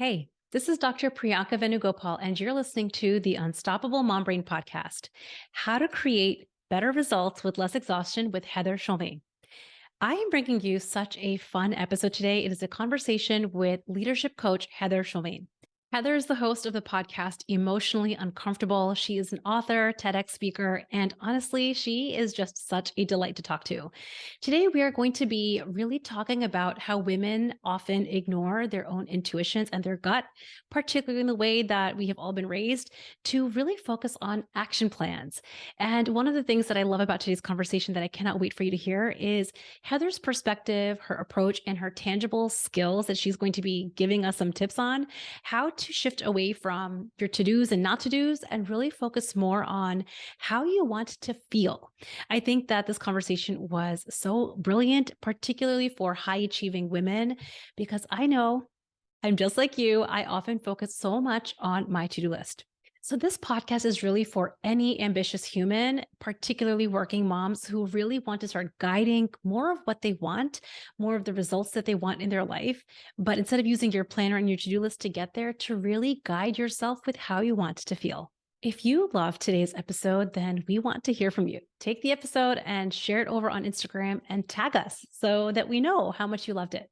Hey, this is Dr. Priyanka Venugopal, and you're listening to the Unstoppable Mom Brain podcast, How to Create Better Results with Less Exhaustion with Heather Chauvin. I am bringing you such a fun episode today. It is a conversation with leadership coach Heather Chauvin. Heather is the host of the podcast Emotionally Uncomfortable. She is an author, TEDx speaker, and honestly, she is just such a delight to talk to. Today, we are going to be really talking about how women often ignore their own intuitions and their gut, particularly in the way that we have all been raised, to really focus on action plans. And one of the things that I love about today's conversation that I cannot wait for you to hear is Heather's perspective, her approach, and her tangible skills that she's going to be giving us some tips on how to shift away from your to-dos and not to-dos and really focus more on how you want to feel. I think that this conversation was so brilliant, particularly for high achieving women, because I know I'm just like you. I often focus so much on my to-do list. So this podcast is really for any ambitious human, particularly working moms who really want to start guiding more of what they want, more of the results that they want in their life. But instead of using your planner and your to-do list to get there, to really guide yourself with how you want to feel. If you love today's episode, then we want to hear from you. Take the episode and share it over on Instagram and tag us so that we know how much you loved it.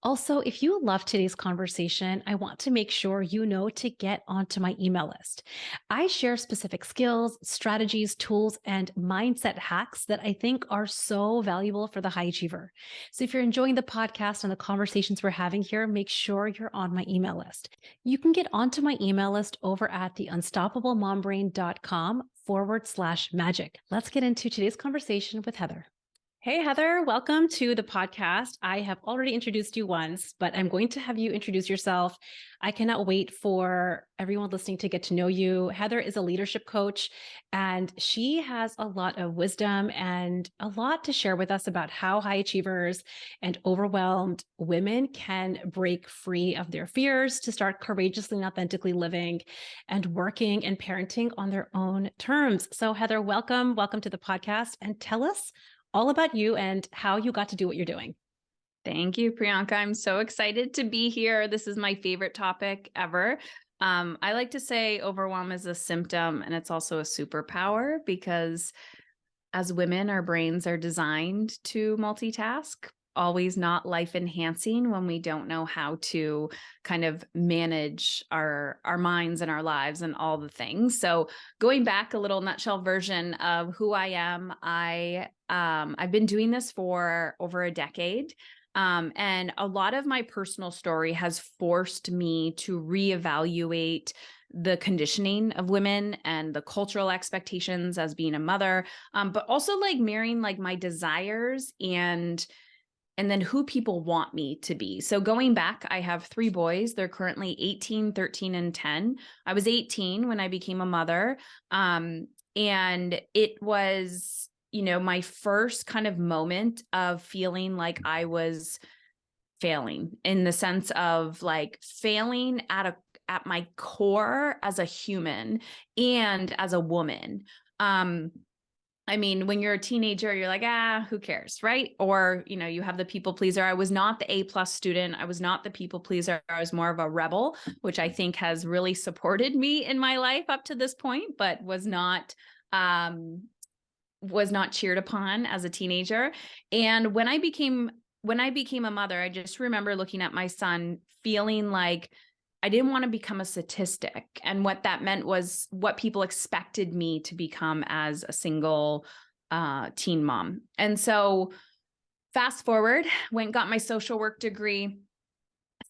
Also, if you love today's conversation, I want to make sure you know to get onto my email list. I share specific skills, strategies, tools, and mindset hacks that I think are so valuable for the high achiever. So if you're enjoying the podcast and the conversations we're having here, make sure you're on my email list. You can get onto my email list over at theunstoppablemombrain.com/magic. Let's get into today's conversation with Heather. Hey, Heather, welcome to the podcast. I have already introduced you once, but I'm going to have you introduce yourself. I cannot wait for everyone listening to get to know you. Heather is a leadership coach, and she has a lot of wisdom and a lot to share with us about how high achievers and overwhelmed women can break free of their fears to start courageously and authentically living and working and parenting on their own terms. So, Heather, welcome to the podcast, and tell us all about you and how you got to do what you're doing. Thank you, Priyanka. I'm so excited to be here. This is my favorite topic ever. I like to say overwhelm is a symptom and it's also a superpower because as women, our brains are designed to multitask, always not life enhancing when we don't know how to kind of manage our minds and our lives and all the things. So going back, a little nutshell version of who I am, I've been doing this for over a decade. And a lot of my personal story has forced me to reevaluate the conditioning of women and the cultural expectations as being a mother, but also like marrying like my desires and then who people want me to be. So going back, I have 3 boys. They're currently 18, 13, and 10. I was 18 when I became a mother. And it was, my first kind of moment of feeling like I was failing in the sense of like failing at my core as a human and as a woman. I mean, when you're a teenager, you're like, who cares, right? Or, you have the people pleaser. I was not the A+ student. I was not the people pleaser. I was more of a rebel, which I think has really supported me in my life up to this point, but was not cheered upon as a teenager. And when I became a mother, I just remember looking at my son feeling like I didn't want to become a statistic. And what that meant was what people expected me to become as a single teen mom. And so fast forward, got my social work degree,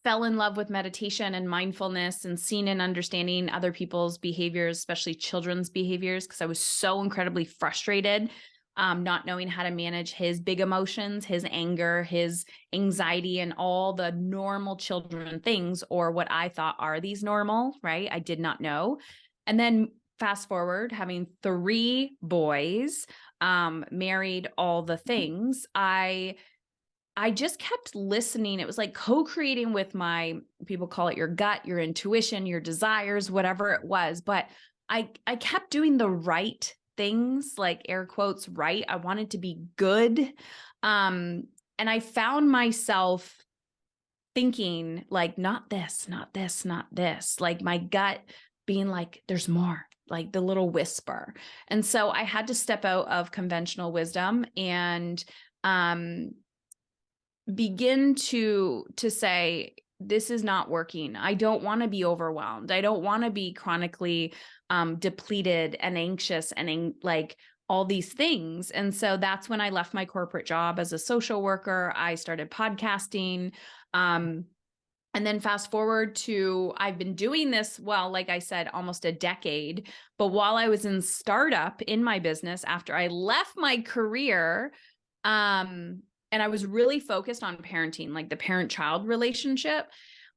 fell in love with meditation and mindfulness and seeing and understanding other people's behaviors, especially children's behaviors, because I was so incredibly frustrated not knowing how to manage his big emotions, his anger, his anxiety, and all the normal children things, or what I thought are these normal, right? I did not know. And then fast forward, having 3 boys, married, all the things, I just kept listening. It was like co-creating with people call it your gut, your intuition, your desires, whatever it was. But I kept doing the right things, like air quotes, right. I wanted to be good. And I found myself thinking like, not this, not this, not this, like my gut being like, there's more, like the little whisper. And so I had to step out of conventional wisdom and begin to say, this is not working. I don't want to be overwhelmed. I don't want to be chronically depleted and anxious and like all these things. And so that's when I left my corporate job as a social worker. I started podcasting. And then fast forward to, I've been doing this, well, like I said, almost a decade. But while I was in startup in my business, after I left my career, and I was really focused on parenting, like the parent-child relationship,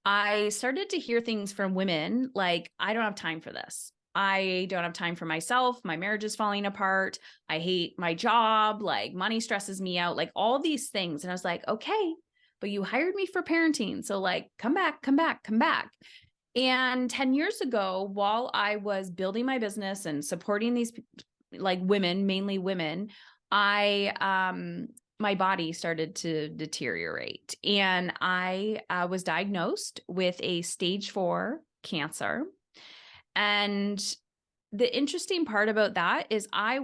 I started to hear things from women like, I don't have time for this. I don't have time for myself. My marriage is falling apart. I hate my job. Like money stresses me out, like all these things. And I was like, okay, but you hired me for parenting. So like, come back, come back, come back. And 10 years ago, while I was building my business and supporting these like women, mainly women, my body started to deteriorate. And I was diagnosed with a stage 4 cancer. And the interesting part about that is I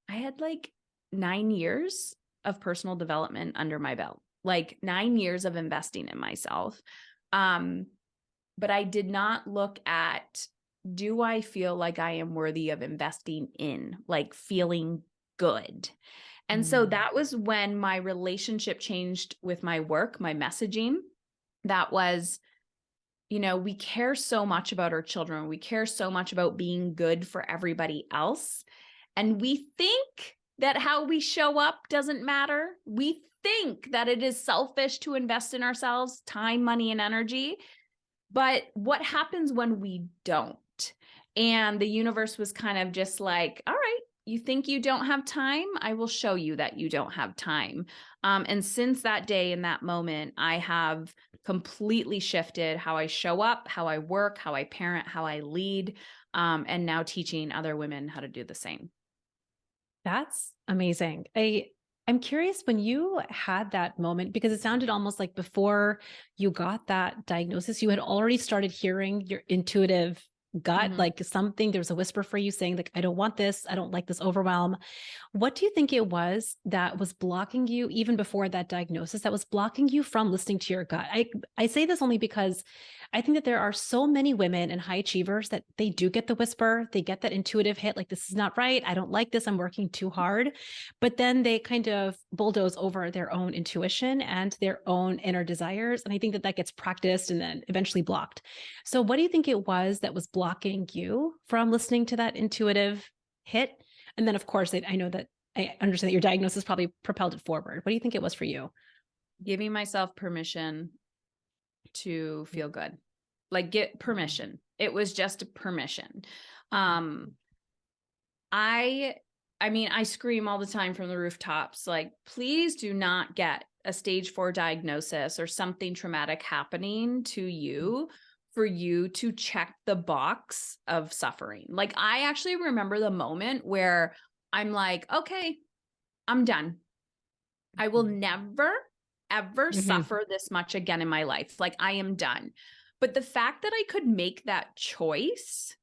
had like 9 years of personal development under my belt, like 9 years of investing in myself. But I did not look at, do I feel like I am worthy of investing in, like feeling good? And so that was when my relationship changed with my work, my messaging. That was, we care so much about our children. We care so much about being good for everybody else. And we think that how we show up doesn't matter. We think that it is selfish to invest in ourselves, time, money, and energy. But what happens when we don't? And the universe was kind of just like, all right, you think you don't have time? I will show you that you don't have time. And since that day and that moment, I have completely shifted how I show up, how I work, how I parent, how I lead, and now teaching other women how to do the same. That's amazing. I'm curious when you had that moment, because it sounded almost like before you got that diagnosis, you had already started hearing your intuitive gut, like something, there was a whisper for you saying like, I don't want this. I don't like this overwhelm. What do you think it was that was blocking you even before that diagnosis, that was blocking you from listening to your gut? I say this only because I think that there are so many women and high achievers that they do get the whisper, they get that intuitive hit, like, this is not right. I don't like this. I'm working too hard. But then they kind of bulldoze over their own intuition and their own inner desires. And I think that that gets practiced and then eventually blocked. So what do you think it was that was blocking you from listening to that intuitive hit? And then, of course, I know that I understand that your diagnosis probably propelled it forward. What do you think it was for you? Giving myself permission to feel good, like get permission. It was just permission. I mean, I scream all the time from the rooftops, like, please do not get a stage 4 diagnosis or something traumatic happening to you for you to check the box of suffering. Like, I actually remember the moment where I'm like, okay, I'm done. I will never, ever suffer this much again in my life. Like, I am done. But the fact that I could make that choice,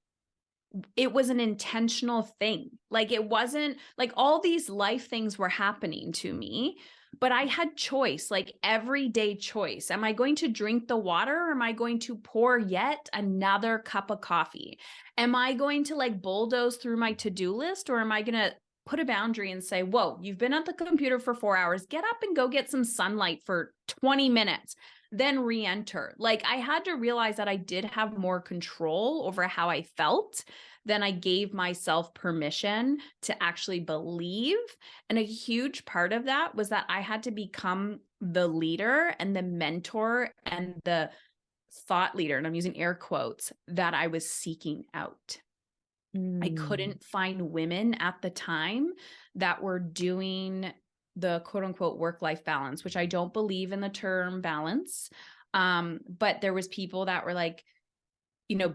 it was an intentional thing. Like, it wasn't like all these life things were happening to me, but I had choice, like everyday choice. Am I going to drink the water or am I going to pour yet another cup of coffee? Am I going to like bulldoze through my to-do list, or am I going to put a boundary and say, whoa, you've been at the computer for 4 hours, get up and go get some sunlight for 20 minutes, then re-enter. Like, I had to realize that I did have more control over how I felt than I gave myself permission to actually believe. And a huge part of that was that I had to become the leader and the mentor and the thought leader, and I'm using air quotes, that I was seeking out. I couldn't find women at the time that were doing the quote unquote work-life balance, which I don't believe in the term balance. But there was people that were like,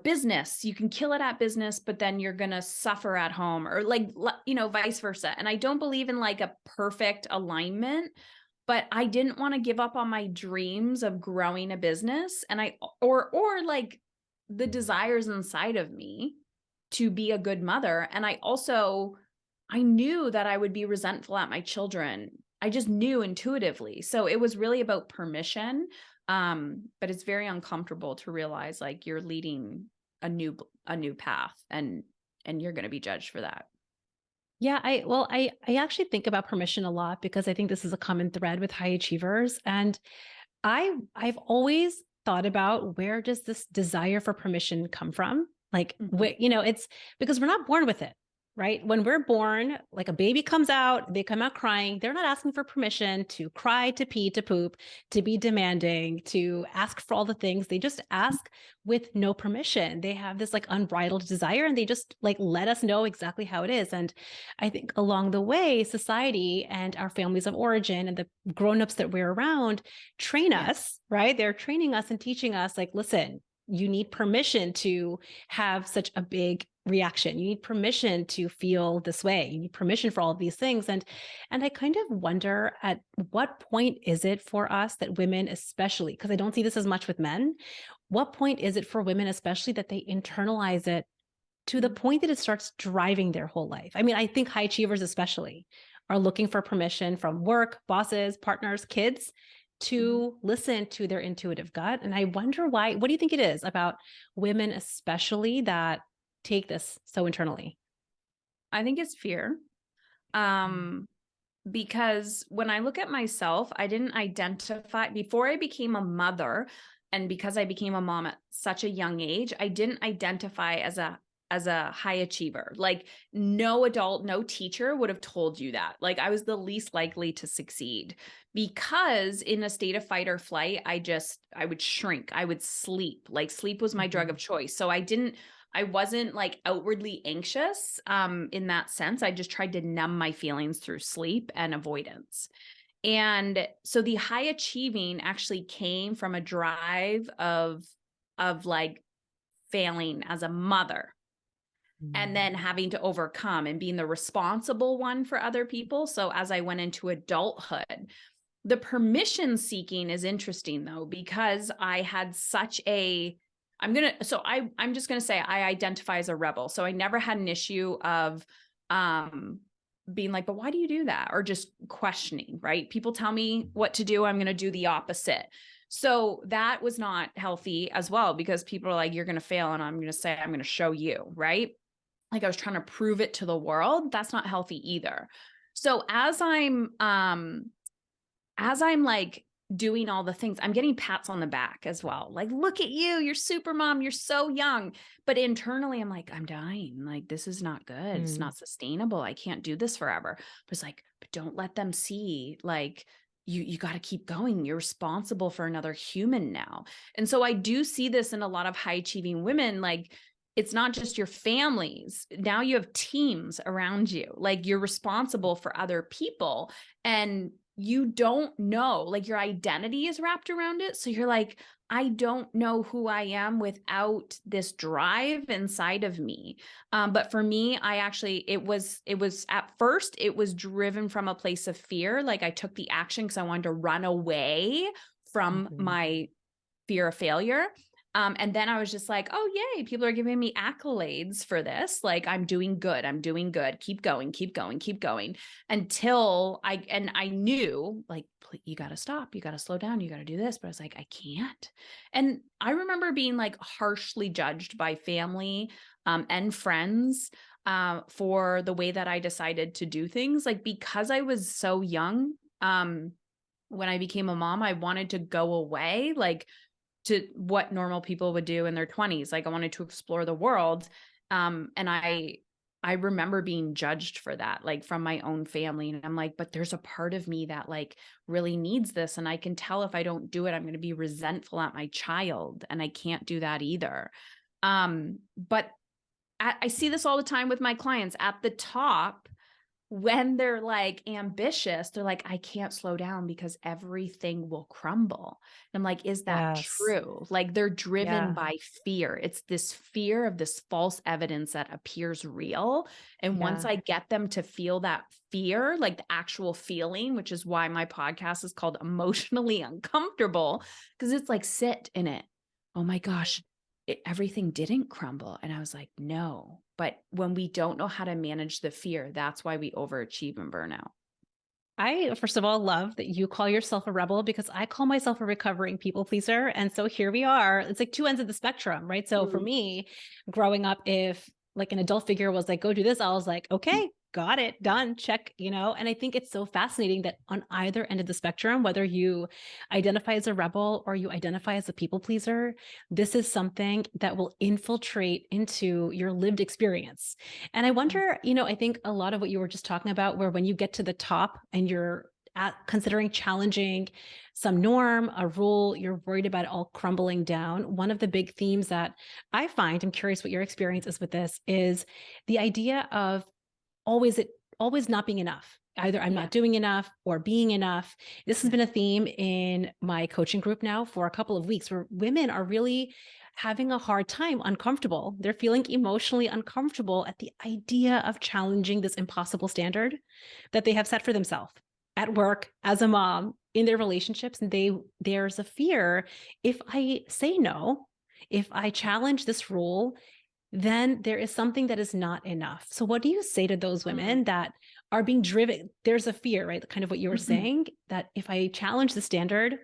business, you can kill it at business, but then you're going to suffer at home, or like, vice versa. And I don't believe in like a perfect alignment, but I didn't want to give up on my dreams of growing a business. And or like the desires inside of me to be a good mother. And I knew that I would be resentful at my children. I just knew intuitively. So it was really about permission. But it's very uncomfortable to realize like you're leading a new path, and you're going to be judged for that. Yeah, I actually think about permission a lot because I think this is a common thread with high achievers. And I've always thought about, where does this desire for permission come from? Like, Mhm. it's because we're not born with it, right? When we're born, like a baby comes out, they come out crying. They're not asking for permission to cry, to pee, to poop, to be demanding, to ask for all the things. They just ask with no permission. They have this like unbridled desire, and they just like let us know exactly how it is. And I think along the way, society and our families of origin and the grown-ups that we're around train Yeah. us, right? They're training us and teaching us like, listen, you need permission to have such a big reaction. You need permission to feel this way. You need permission for all of these things. And I kind of wonder, at what point is it for us that women, especially, because I don't see this as much with men, what point is it for women, especially, that they internalize it to the Mhm. point that it starts driving their whole life? I mean, I think high achievers especially are looking for permission from work, bosses, partners, kids, Mhm. to listen to their intuitive gut. And I wonder why. What do you think it is about women especially that take this so internally? I think it's fear. Um, because when I look at myself, I didn't identify before I became a mother, and because I became a mom at such a young age, I didn't identify as a high achiever. Like no adult, no teacher would have told you that. Like I was the least likely to succeed because in a state of fight or flight, I would shrink. I would sleep. Like sleep was my drug of Mhm. choice. So I wasn't like outwardly anxious in that sense. I just tried to numb my feelings through sleep and avoidance. And so the high achieving actually came from a drive of like failing as a mother and Mm. then having to overcome and being the responsible one for other people. So as I went into adulthood, the permission seeking is interesting though, because I had such a I'm just gonna say I identify as a rebel. So I never had an issue of um being like, but why do you do that? Or just questioning, right? People tell me what to do, I'm gonna do the opposite. So that was not healthy as well, because people are like, you're gonna fail, and I'm gonna say, I'm gonna show you, right? Like I was trying to prove it to the world. That's not healthy either. So as I'm like doing all the things, I'm getting pats on the back as well. Like, look at you, you're super mom, you're so young. But internally, I'm like, I'm dying. Like, this is not good. It's Mm. not sustainable. I can't do this forever. But it's like, but don't let them see, like, you got to keep going. You're responsible for another human now. And so I do see this in a lot of high achieving women. Like, it's not just your families. Now you have teams around you. Like, you're responsible for other people. And you don't know, like your identity is wrapped around it. So you're like, I don't know who I am without this drive inside of me. But for me, it was at first, it was driven from a place of fear. Like I took the action because I wanted to run away from Mhm. my fear of failure. And then I was just like, oh, yay, people are giving me accolades for this. Like, I'm doing good. I'm doing good. Keep going, keep going, keep going until I knew, like, you got to stop. You got to slow down. You got to do this. But I was like, I can't. And I remember being like harshly judged by family and friends for the way that I decided to do things. Like, because I was so young, when I became a mom, I wanted to go away. Like, to what normal people would do in their 20s. Like I wanted to explore the world. And I remember being judged for that, like from my own family. And I'm like, but there's a part of me that like really needs this. And I can tell if I don't do it, I'm going to be resentful at my child. And I can't do that either. But I see this all the time with my clients at the top. when they're like ambitious, they're like, I can't slow down because everything will crumble. And I'm like, is that Yes. true? Like they're driven Yeah. by fear. It's this fear of this false evidence that appears real. And once Yeah. I get them to feel that fear, like the actual feeling, which is why my podcast is called Emotionally Uncomfortable, because it's like, sit in it. Oh my gosh, everything didn't crumble. And I was like, no. But when we don't know how to manage the fear, that's why we overachieve and burn out. I, first of all, love that you call yourself a rebel because I call myself a recovering people pleaser. And so here we are. It's like two ends of the spectrum, right? So for Mm. me, growing up, if like an adult figure was like, go do this, I was like, okay, got it, done, check, And I think it's so fascinating that on either end of the spectrum, whether you identify as a rebel or you identify as a people pleaser, this is something that will infiltrate into your lived experience. And I wonder, I think a lot of what you were just talking about, where when you get to the top and you're considering challenging some norm, a rule, you're worried about it all crumbling down. One of the big themes that I find, I'm curious what your experience is with this, is the idea of always it always not being enough. Either I'm Yeah. not doing enough or being enough. This has been a theme in my coaching group now for a couple of weeks where women are really having a hard time, uncomfortable. They're feeling emotionally uncomfortable at the idea of challenging this impossible standard that they have set for themselves at work, as a mom, in their relationships. And there's a fear, if I say no, if I challenge this rule, then there is something that is not enough. So what do you say to those women that are being driven? There's a fear, right? Kind of what you were saying, that if I challenge the standard,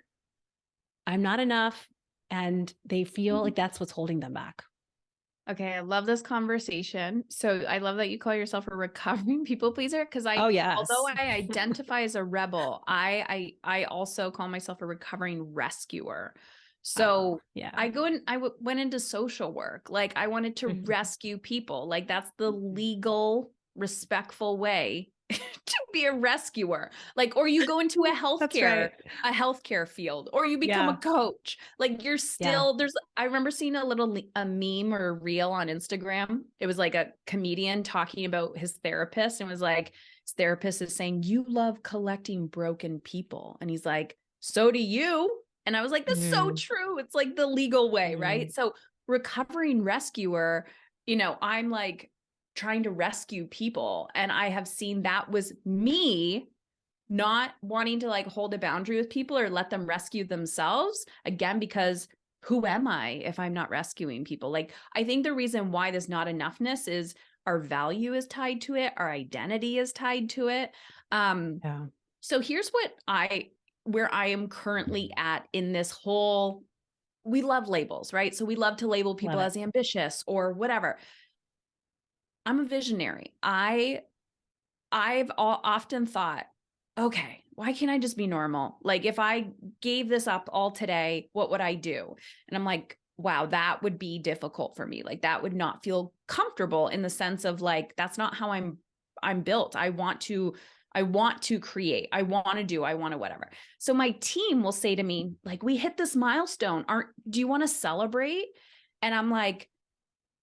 I'm not enough. And they feel like that's what's holding them back. Okay, I love this conversation. So I love that you call yourself a recovering people pleaser because Oh, although yes. I identify as a rebel, I also call myself a recovering rescuer. Oh, So yeah. I went into social work. Like I wanted to Mhm. rescue people. Like that's the legal, respectful way to be a rescuer. Like, or you go into That's right. a healthcare field, or you become a Yeah. coach. Like you're Yeah. still I remember seeing a meme or a reel on Instagram. It was like a comedian talking about his therapist and was like, his therapist is saying, you love collecting broken people. And he's like, so do you. And I was like, that's so Mhm. true. It's like the legal way, right? Mhm. So recovering rescuer, I'm like trying to rescue people. And I have seen that was me not wanting to like hold a boundary with people or let them rescue themselves again, because who am I if I'm not rescuing people? Like, I think the reason why this not enoughness is our value is tied to it. Our identity is tied to it. Yeah. So here's where I am currently at in this whole, we love labels, right? So we love to label Love people it. as ambitious or whatever. I'm a visionary. I've often thought, okay, why can't I just be normal? Like if I gave this up all today, what would I do? And I'm like, wow, that would be difficult for me. Like that would not feel comfortable in the sense of like, that's not how I'm built. I want to create. I want to whatever. So my team will say to me, like, we hit this milestone. Do you want to celebrate? And I'm like,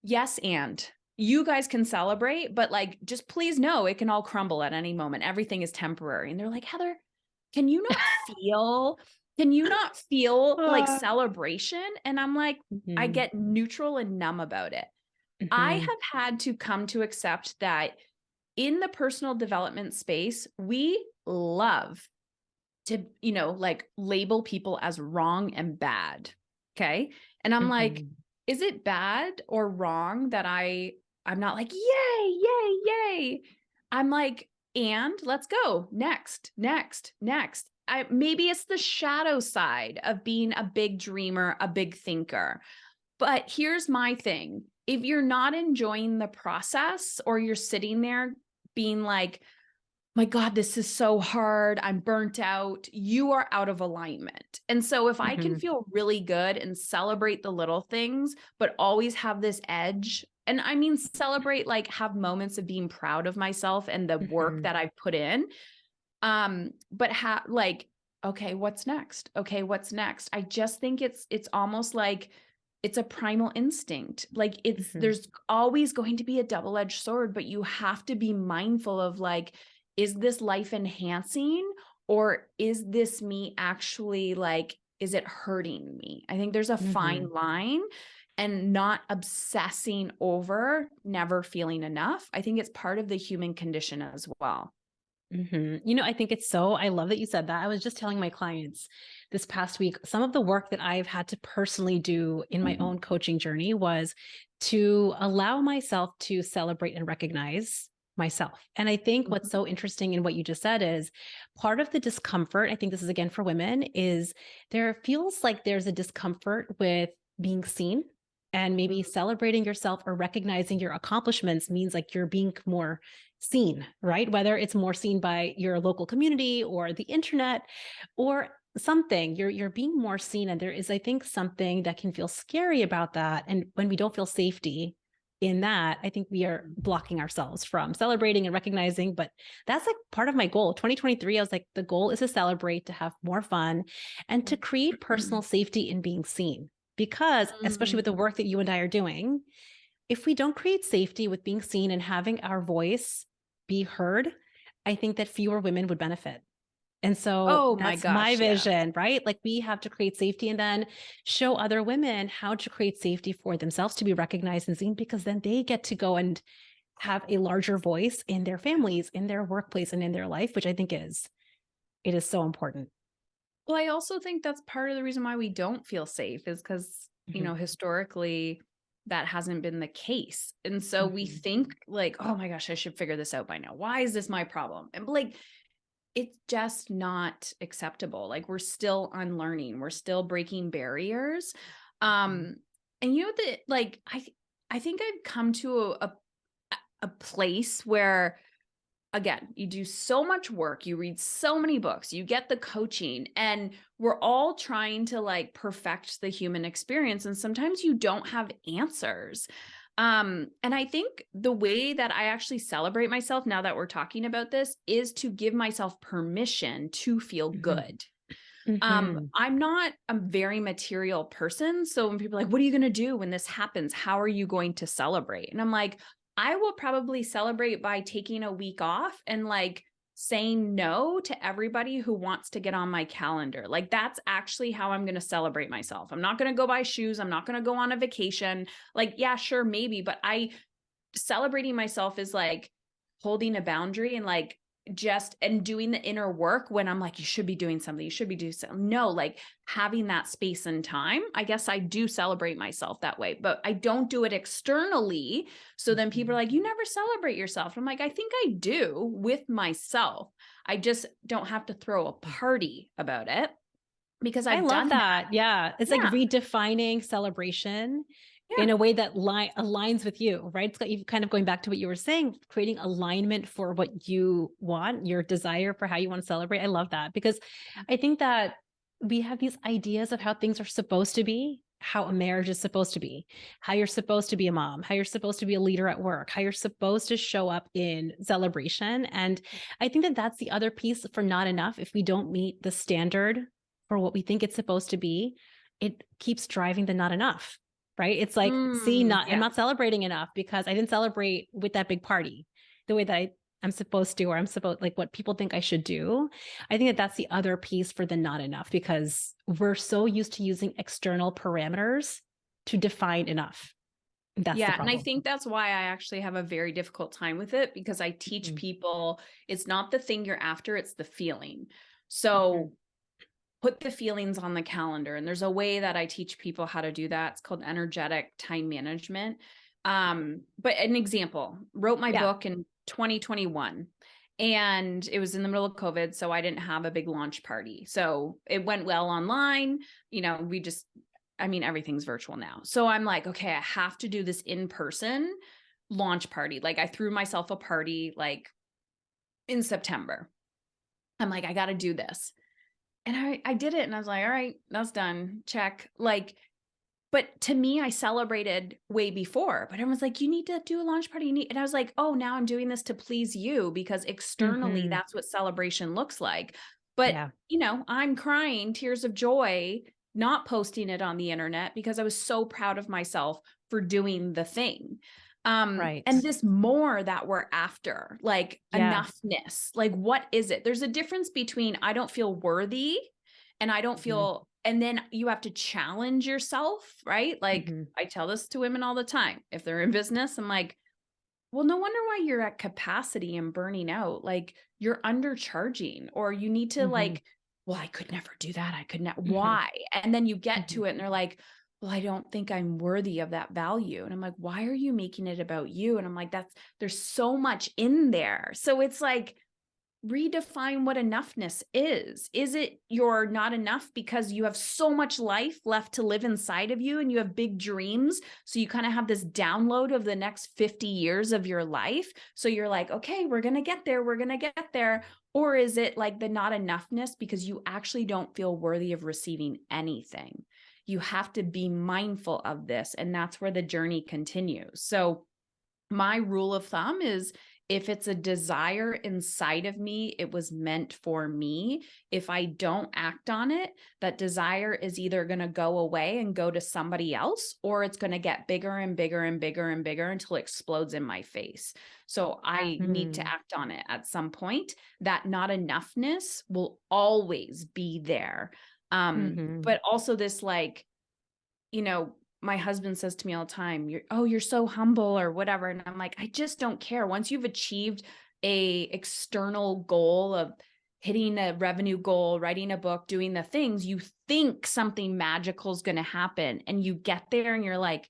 yes, and you guys can celebrate, but like, just please know it can all crumble at any moment. Everything is temporary. And they're like, Heather, can you not feel, like Uh, celebration? And I'm like, I mhm. get neutral and numb about it. I Mhm. have had to come to accept that in the personal development space, we love to, like label people as wrong and bad. Okay. And I'm like, Mhm. is it bad or wrong that I'm not like, yay, yay, yay. I'm like, and let's go next, next, next. Maybe it's the shadow side of being a big dreamer, a big thinker. But here's my thing. If you're not enjoying the process or you're sitting there being like, my God, this is so hard. I'm burnt out. You are out of alignment. And so if I can Mhm. feel really good and celebrate the little things, but always have this edge, and I mean, celebrate, like have moments of being proud of myself and the work Mhm. that I've put in. But like, okay, what's next? Okay, what's next? I just think it's almost like it's a primal instinct. Like Mhm. there's always going to be a double-edged sword, but you have to be mindful of like, is this life enhancing, or is this me actually like, is it hurting me? I think there's a fine Mhm. line, and not obsessing over never feeling enough. I think it's part of the human condition as well. I think I love that you said that. I was just telling my clients this past week, some of the work that I've had to personally do in my own coaching journey was to allow myself to celebrate and recognize myself. And I think what's Mhm. so interesting in what you just said is part of the discomfort, I think this is again for women, is there feels like there's a discomfort with being seen. And maybe Mm. celebrating yourself or recognizing your accomplishments means like you're being more seen, right? Whether it's more seen by your local community or the internet or something, you're being more seen. And there is, I think, something that can feel scary about that. And when we don't feel safety in that, I think we are blocking ourselves from celebrating and recognizing. But that's like part of my goal. 2023, I was like, the goal is to celebrate, to have more fun, and to create personal safety in being seen. Because, especially with the Mm. work that you and I are doing, if we don't create safety with being seen and having our voice be heard, I think that fewer women would benefit. And so Oh my that's my gosh, yeah. vision, right? Like we have to create safety and then show other women how to create safety for themselves to be recognized and seen, because then they get to go and have a larger voice in their families, in their workplace, and in their life, which I think it is so important. Well, I also think that's part of the reason why we don't feel safe is because, Mhm, historically that hasn't been the case. And so we mhm, think like, oh my gosh, I should figure this out by now. Why is this my problem? And like, it's just not acceptable. Like we're still unlearning, we're still breaking barriers. mhm, Um, and that like I think I've come to a place where, again, you do so much work, you read so many books, you get the coaching, and we're all trying to like perfect the human experience. And sometimes you don't have answers. And I think the way that I actually celebrate myself now that we're talking about this is to give myself permission to feel mhm, good. mhm. I'm not a very material person. So when people are like, what are you going to do when this happens? How are you going to celebrate? And I'm like, I will probably celebrate by taking a week off and like saying no to everybody who wants to get on my calendar. Like that's actually how I'm going to celebrate myself. I'm not going to go buy shoes. I'm not going to go on a vacation. Like, yeah, sure, maybe, but celebrating myself is like holding a boundary and like just and doing the inner work when I'm like, you should be doing something, you should be doing something. No, like having that space and time. I guess I do celebrate myself that way, but I don't do it externally. So then people are Mhm. like, you never celebrate yourself. I'm like, I think I do with myself. I just don't have to throw a party about it because I I've love done that. that. Yeah. It's like Yeah. redefining celebration Yeah. in a way that aligns with you, right? It's you kind of going back to what you were saying, creating alignment for what you want, your desire for how you want to celebrate. I love that because I think that we have these ideas of how things are supposed to be, how a marriage is supposed to be, how you're supposed to be a mom, how you're supposed to be a leader at work, how you're supposed to show up in celebration. And I think that that's the other piece for not enough. If we don't meet the standard for what we think it's supposed to be, it keeps driving the not enough, right? It's like, see, I'm Yeah. not celebrating enough because I didn't celebrate with that big party the way that I'm supposed to, or I'm supposed like what people think I should do. I think that that's the other piece for the not enough because we're so used to using external parameters to define enough. That's the Yeah, and I problem. think that's why I actually have a very difficult time with it because I teach Mhm, people it's not the thing you're after, it's the feeling. mhm, So put the feelings on the calendar. And there's a way that I teach people how to do that. It's called energetic time management. But an example, wrote my yeah. book in 2021 and it was in the middle of COVID. So I didn't have a big launch party. So it went well online. We just, I mean, everything's virtual now. So I'm like, okay, I have to do this in person launch party. Like I threw myself a party like in September. I'm like, I got to do this. And I did it and I was like, all right, that's done. Check. Like, but to me, I celebrated way before, but everyone's like, you need to do a launch party. And I was like, oh, now I'm doing this to please you because externally Mhm, that's what celebration looks like. But, yeah. I'm crying tears of joy, not posting it on the internet because I was so proud of myself for doing the thing. Right. And this more that we're after, like Yeah. enoughness, like what is it? There's a difference between I don't feel worthy and I don't Mhm. feel, and then you have to challenge yourself, right? Like Mhm. I tell this to women all the time. If they're in business, I'm like, well, no wonder why you're at capacity and burning out. Like you're undercharging, or you need to Mhm. like, well, I could never do that. I could not. Mhm. Why? And then you get Mhm. to it and they're like, well, I don't think I'm worthy of that value. And I'm like, why are you making it about you? And I'm like, there's so much in there. So it's like, redefine what enoughness is. Is it you're not enough because you have so much life left to live inside of you and you have big dreams? So you kind of have this download of the next 50 years of your life. So you're like, okay, we're going to get there. We're going to get there. Or is it like the not enoughness because you actually don't feel worthy of receiving anything? You have to be mindful of this. And that's where the journey continues. So my rule of thumb is if it's a desire inside of me, it was meant for me. If I don't act on it, that desire is either going to go away and go to somebody else, or it's going to get bigger and bigger and bigger and bigger until it explodes in my face. So I need to Mm. act on it at some point. That not enoughness will always be there. Mhm. But also this like, my husband says to me all the time, you're so humble or whatever. And I'm like, I just don't care. Once you've achieved a external goal of hitting a revenue goal, writing a book, doing the things, you think something magical is going to happen. And you get there and you're like,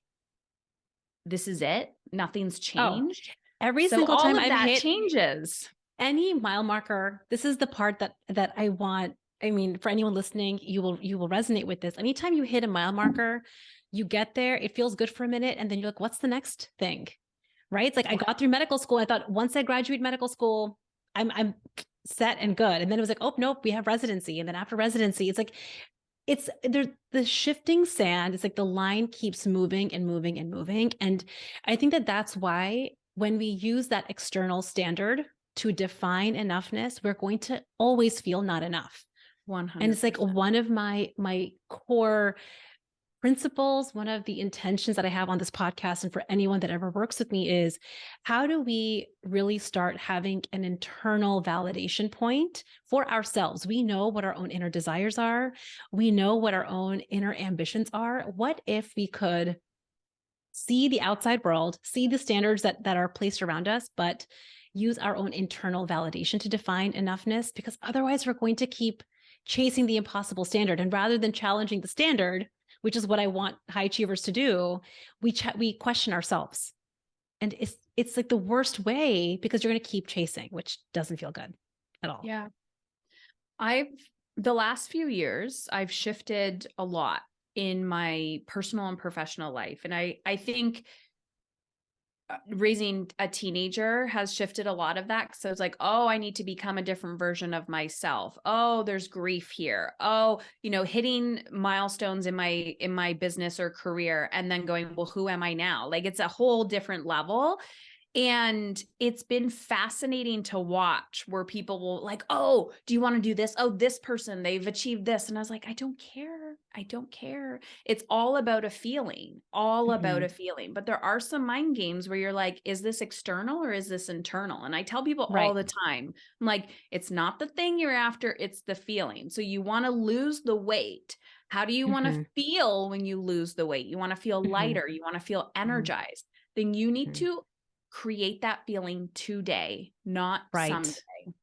this is it. Nothing's Oh, changed. every So single all time of I've that hit changes. any mile marker, this is the part that I want. I mean, for anyone listening, you will resonate with this. Anytime you hit a mile marker, you get there, it feels good for a minute, and then you're like, what's the next thing? Right? It's like I got through medical school. I thought once I graduate medical school, I'm set and good. And then it was like, oh nope, we have residency. And then after residency, it's like it's there's the shifting sand. It's like the line keeps moving and moving and moving. And I think that that's why when we use that external standard to define enoughness, we're going to always feel not enough. And it's like 100%. one of my core principles, one of the intentions that I have on this podcast and for anyone that ever works with me is how do we really start having an internal validation point for ourselves? We know what our own inner desires are. We know what our own inner ambitions are. What if we could see the outside world, see the standards that are placed around us, but use our own internal validation to define enoughness? Because otherwise we're going to keep chasing the impossible standard. And rather than challenging the standard, which is what I want high achievers to do, we question ourselves. And it's like the worst way because you're going to keep chasing, which doesn't feel good at all. Yeah. I've the last few years, I've shifted a lot in my personal and professional life. And I think raising a teenager has shifted a lot of that. So it's like, oh, I need to become a different version of myself. Oh, there's grief here. Oh, hitting milestones in my business or career and then going, well, who am I now? Like it's a whole different level. And it's been fascinating to watch where people will like, oh, do you want to do this? Oh, this person, they've achieved this. And I was like, I don't care. I don't care. It's all about a feeling, all about Mm-hmm. a feeling. But there are some mind games where you're like, is this external or is this internal? And I tell people all Right. the time, I'm like, it's not the thing you're after, it's the feeling. So you want to lose the weight. How do you want to Mm-hmm. feel when you lose the weight? You want to feel Mm-hmm. lighter. You want to feel Mm-hmm. energized. Then you need to create that feeling today, not someday. Right.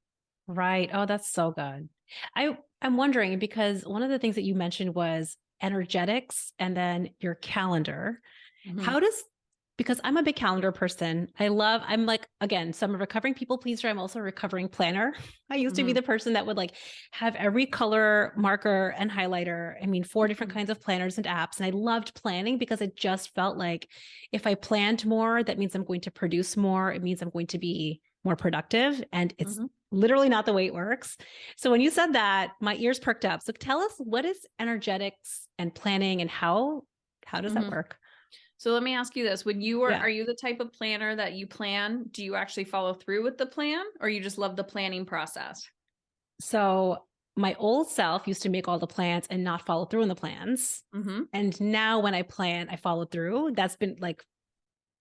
Right. Oh, that's so good. I'm wondering because one of the things that you mentioned was energetics and then your calendar. Mhm, How does because I'm a big calendar person. I'm like, again, so I'm a recovering people pleaser. I'm also a recovering planner. I used to be mhm, the person that would like have every color marker and highlighter. I mean, four different mhm, kinds of planners and apps. And I loved planning because it just felt like if I planned more, that means I'm going to produce more. It means I'm going to be more productive. And it's mhm. literally not the way it works. So when you said that, my ears perked up. So tell us, what is energetics and planning and how does that Mhm. work? So let me ask you this. Yeah. Are you the type of planner that you plan? Do you actually follow through with the plan or you just love the planning process? So my old self used to make all the plans and not follow through on the plans. Mhm. And now when I plan, I follow through. That's been like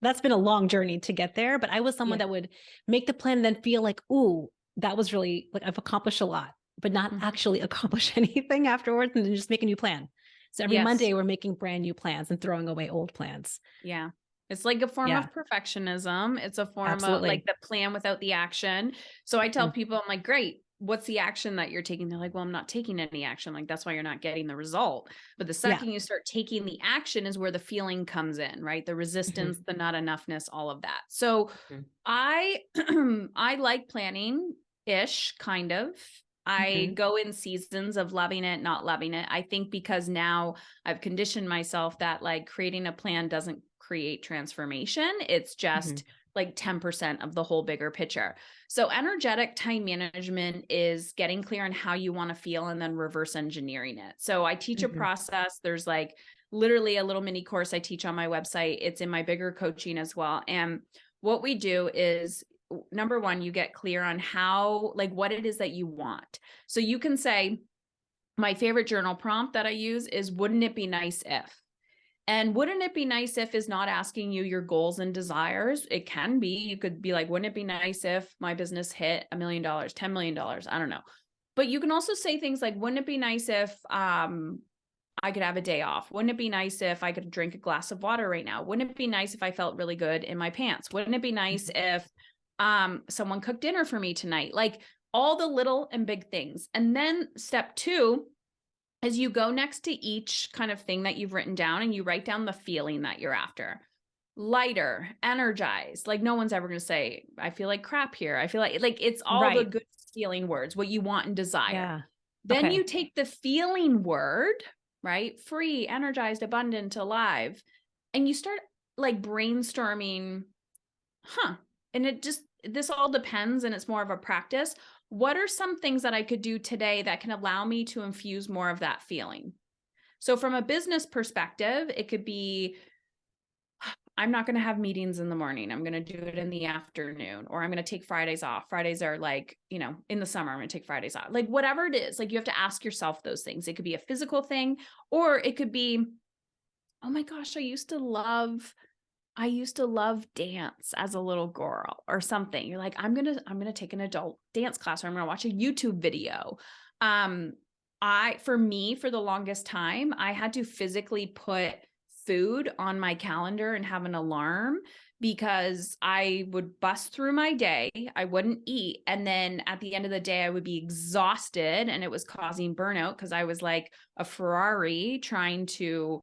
that's been a long journey to get there, but I was someone Yeah. that would make the plan and then feel like, ooh, that was really like I've accomplished a lot, but not Mhm. actually accomplish anything afterwards and then just make a new plan. So every Yes. Monday we're making brand new plans and throwing away old plans. Yeah. It's like a form Yeah, of perfectionism. It's a form of like absolutely. the plan without the action. So I tell Mm, people, I'm like, great. What's the action that you're taking? They're like, well, I'm not taking any action. Like, that's why you're not getting the result. But the yeah. second you start taking the action is where the feeling comes in, right? The Hmm. resistance, the not enoughness, all of that. So Hmm. I I like planning ish, kind of. I Hmm. go in seasons of loving it, not loving it. I think because now I've conditioned myself that like creating a plan doesn't create transformation. It's Hmm. just like 10% of the whole bigger picture. So energetic time management is getting clear on how you want to feel and then reverse engineering it. So I teach a Hmm. process. There's like literally a little mini course I teach on my website. It's in my bigger coaching as well. And what we do is number one, you get clear on how, like, what it is that you want. So you can say, my favorite journal prompt that I use is, wouldn't it be nice if? And wouldn't it be nice if is not asking you your goals and desires. It can be, you could be like, wouldn't it be nice if my business hit $1 million, $10 million? I don't know. But you can also say things like, wouldn't it be nice if I could have a day off? Wouldn't it be nice if I could drink a glass of water right now? Wouldn't it be nice if I felt really good in my pants? Wouldn't it be nice if someone cooked dinner for me tonight? Like all the little and big things. And then step two, as you go next to each kind of thing that you've written down and you write down the feeling that you're after. Lighter, energized. Like no one's ever going to say, I feel like crap here. I feel like it's all the Right. good feeling words, what you want and desire. Yeah. Then you Okay. take the feeling word, right? Free, energized, abundant, alive, and you start like brainstorming, huh? And it just, this all depends and it's more of a practice. What are some things that I could do today that can allow me to infuse more of that feeling? So from a business perspective, it could be, I'm not going to have meetings in the morning. I'm going to do it in the afternoon, or I'm going to take Fridays off. Fridays are like, in the summer, I'm going to take Fridays off. Like whatever it is, like you have to ask yourself those things. It could be a physical thing, or it could be, oh my gosh, I used to love dance as a little girl or something. You're like, I'm going to take an adult dance class, or I'm going to watch a YouTube video. Um, for me, for the longest time, I had to physically put food on my calendar and have an alarm because I would bust through my day. I wouldn't eat. And then at the end of the day, I would be exhausted and it was causing burnout because I was like a Ferrari trying to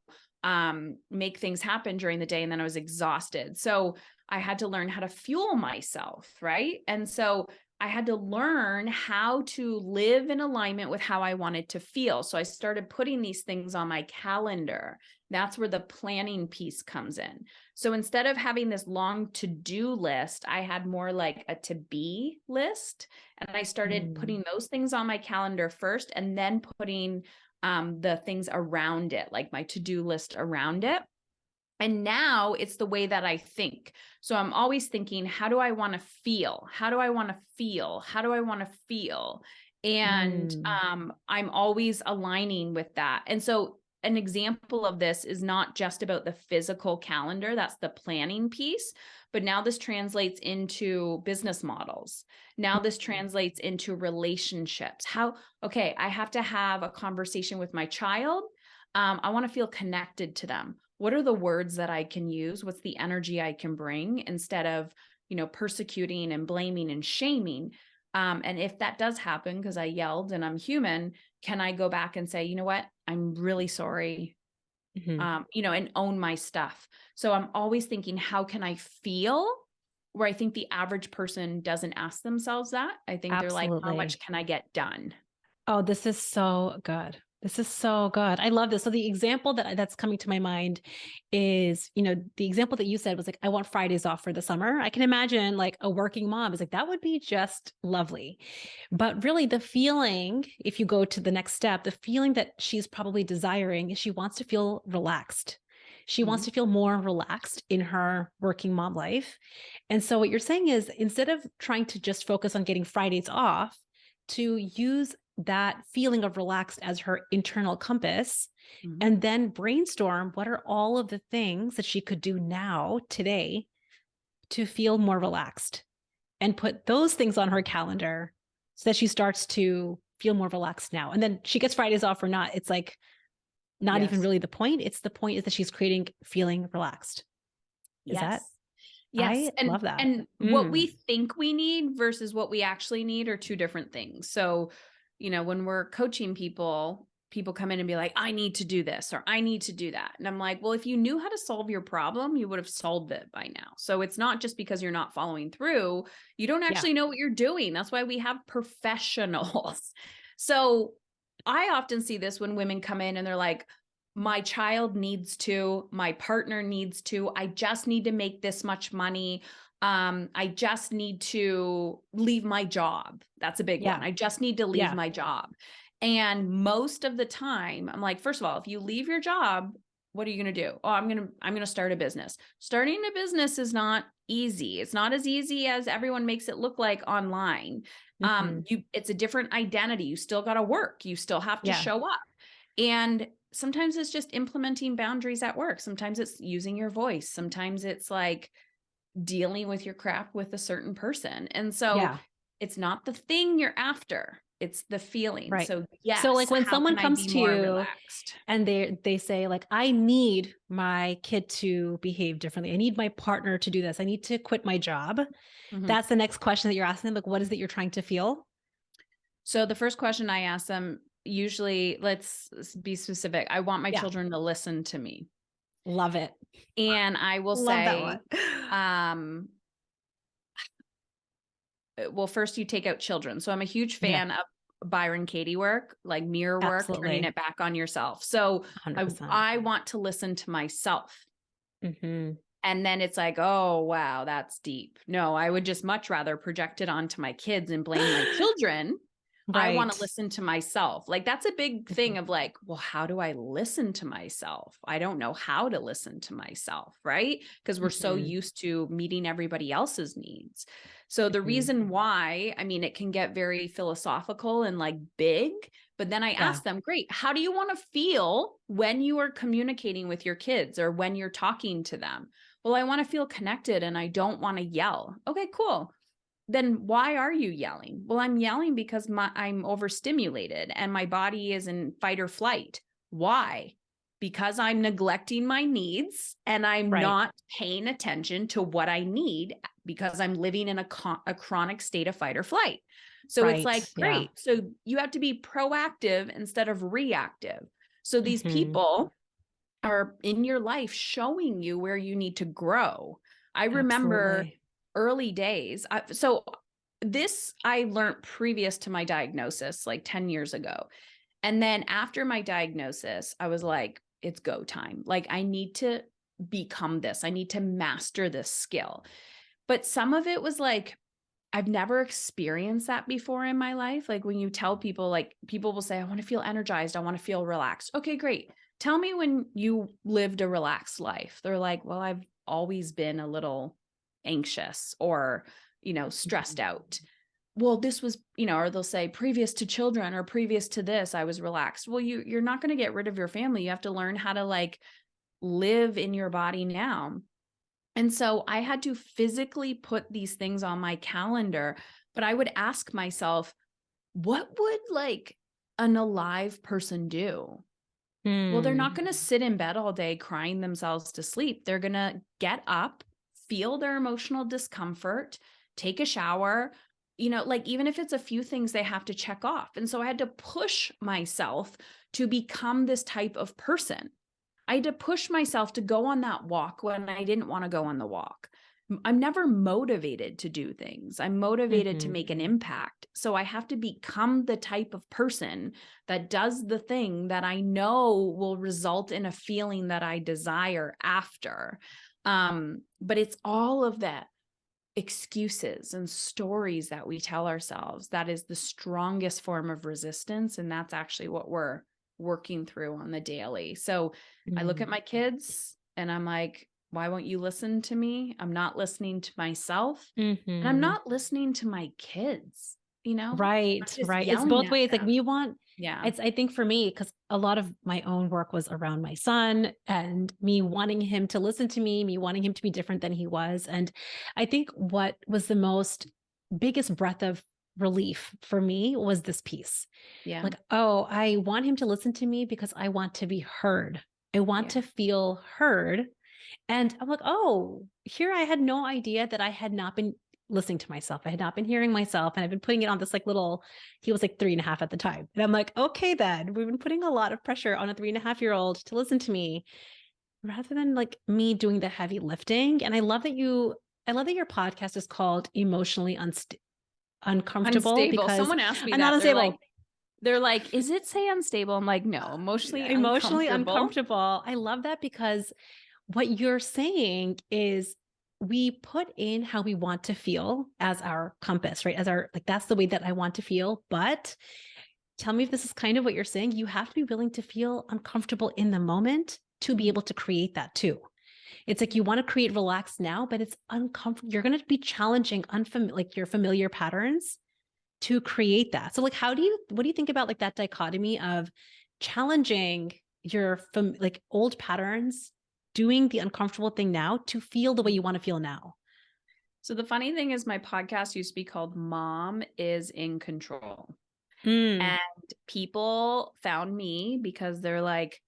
make things happen during the day. And then I was exhausted. So I had to learn how to fuel myself. Right. And so I had to learn how to live in alignment with how I wanted to feel. So I started putting these things on my calendar. That's where the planning piece comes in. So instead of having this long to-do list, I had more like a to-be list. And I started Mm. putting those things on my calendar first and then putting the things around it, like my to-do list around it. And now it's the way that I think. So I'm always thinking, how do I want to feel? How do I want to feel? How do I want to feel? And Mm. I'm always aligning with that. And so an example of this is not just about the physical calendar, that's the planning piece, but now this translates into business models. Now this translates into relationships. Okay, I have to have a conversation with my child. I want to feel connected to them. What are the words that I can use? What's the energy I can bring instead of, persecuting and blaming and shaming? And if that does happen, because I yelled and I'm human, can I go back and say, you know what? I'm really sorry, Mhm. and own my stuff. So I'm always thinking, how can I feel? Where I think the average person doesn't ask themselves that. I think they're like, how much Absolutely. can I get done? Oh, this is so good. This is so good. I love this. So the example that's coming to my mind is, the example that you said was like, I want Fridays off for the summer. I can imagine like a working mom is like, that would be just lovely. But really the feeling, if you go to the next step, the feeling that she's probably desiring is she wants to feel relaxed. She wants Mhm. to feel more relaxed in her working mom life. And so what you're saying is instead of trying to just focus on getting Fridays off, to use that feeling of relaxed as her internal compass, Mhm. and then brainstorm what are all of the things that she could do now, today, to feel more relaxed, and put those things on her calendar so that she starts to feel more relaxed now. And then she gets Fridays off or not. It's like not even Yes. really the point. It's the point is that she's creating feeling relaxed. Is that Yes. Yes. I love that. And what we think we need versus what we actually need are two different things. So, when we're coaching people, people come in and be like, I need to do this or I need to do that. And I'm like, well, if you knew how to solve your problem, you would have solved it by now. So it's not just because you're not following through. You don't Yeah. actually know what you're doing. That's why we have professionals. So I often see this when women come in and they're like, my child needs to, my partner needs to, I just need to make this much money. I just need to leave my job. That's a big one. Yeah. I just need to leave Yeah. my job. And most of the time, I'm like, first of all, if you leave your job, what are you going to do? Oh, I'm going to start a business. Starting a business is not easy. It's not as easy as everyone makes it look like online. Mhm. It's a different identity. You still got to work. You still have to Yeah. show up. And sometimes it's just implementing boundaries at work. Sometimes it's using your voice. Sometimes it's like dealing with your crap with a certain person. And so Yeah. it's not the thing you're after, it's the feeling. Right. So So yes, like when how someone can I comes be to more you relaxed? and they say like, I need my kid to behave differently. I need my partner to do this. I need to quit my job. Mhm. That's the next question that you're asking them. Like, what is it you're trying to feel? So the first question I ask them, usually, let's be specific. I want my Yeah. children to listen to me. Love it. And I will Love that say, one. um, well, first you take out children. So I'm a huge Yeah, fan of Byron Katie work, like mirror work, turning absolutely. it back on yourself. So I 100%. I want to listen to myself. Hmm. And then it's like, oh wow, that's deep. No, I would just much rather project it onto my kids and blame my children. I want to Right. listen to myself. Like that's a big Mhm. thing of like, well, how do I listen to myself? I don't know how to listen to myself, right? Because we're so Mhm. used to meeting everybody else's needs. So the Mhm. reason why, I mean, it can get very philosophical and like big, but then I Yeah. ask them, great, how do you want to feel when you are communicating with your kids or when you're talking to them? Well, I want to feel connected and I don't want to yell. Okay, cool. Then why are you yelling? Well, I'm yelling because I'm overstimulated and my body is in fight or flight. Why? Because I'm neglecting my needs and I'm Right. not paying attention to what I need because I'm living in a chronic state of fight or flight. So it's like, Right. Yeah. great. So you have to be proactive instead of reactive. So these Hmm. people are in your life showing you where you need to grow. I remember Absolutely. early days. So this I learned previous to my diagnosis, like 10 years ago. And then after my diagnosis, I was like, it's go time. Like, I need to become this, I need to master this skill. But some of it was like, I've never experienced that before in my life. Like when you tell people, like people will say, I want to feel energized. I want to feel relaxed. Okay, great. Tell me when you lived a relaxed life. They're like, well, I've always been a little anxious or, stressed Mhm. out. Well, this was, or they'll say previous to children or previous to this, I was relaxed. Well, you're not going to get rid of your family. You have to learn how to like live in your body now. And so I had to physically put these things on my calendar, but I would ask myself, what would like an alive person do? Well, they're Hmm. not going to sit in bed all day crying themselves to sleep. They're going to get up, feel their emotional discomfort, take a shower, like even if it's a few things they have to check off. And so I had to push myself to become this type of person. I had to push myself to go on that walk when I didn't want to go on the walk. I'm never motivated to do things. I'm motivated to Hmm. make an impact. So I have to become the type of person that does the thing that I know will result in a feeling that I desire after. But it's all of that excuses and stories that we tell ourselves that is the strongest form of resistance, and that's actually what we're working through on the daily. So I look at Hmm. my kids and I'm like, why won't you listen to me? I'm not listening to myself and I'm Hmm. not listening to my kids. not Right, just right. It's yelling both at ways. Like them. we want Yeah. it's I think for me, because a lot of my own work was around my son and me wanting him to listen to me wanting him to be different than he was. And I think what was the most biggest breath of relief for me was this piece. Yeah. Like, oh, I want him to listen to me because I want to be heard. I want Yeah. to feel heard. And I'm like, oh, here I had no idea that I had not been listening to myself. I had not been hearing myself. And I've been putting it on this like little, he was like 3.5 at the time. And I'm like, okay, then we've been putting a lot of pressure on a 3.5-year-old to listen to me rather than like me doing the heavy lifting. And I love that your podcast is called Emotionally Uncomfortable Unstable. because Someone asked me I'm not that. unstable. They're like, is it say unstable? I'm like, no, emotionally Emotionally uncomfortable. uncomfortable. I love that because what you're saying is we put in how we want to feel as our compass, right? As our, like, that's the way that I want to feel. But tell me if this is kind of what you're saying. You have to be willing to feel uncomfortable in the moment to be able to create that too. It's like you want to create relax now, but it's uncomfortable. You're going to be challenging like your familiar patterns to create that. So like, what do you think about like that dichotomy of challenging your like old patterns, doing the uncomfortable thing now to feel the way you want to feel now? So the funny thing is my podcast used to be called Mom is in Control. Mm, And people found me because they're like,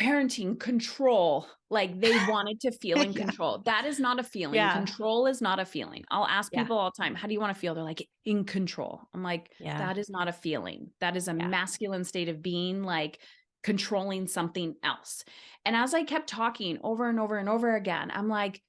parenting control. Like they wanted to feel in yeah. control. That is not a feeling. Yeah. Control is not a feeling. I'll ask Yeah. people all the time, how do you want to feel? They're like, in control. I'm like, Yeah. that is not a feeling. That is a Yeah. masculine state of being, like controlling something else. And as I kept talking over and over and over again, I'm like,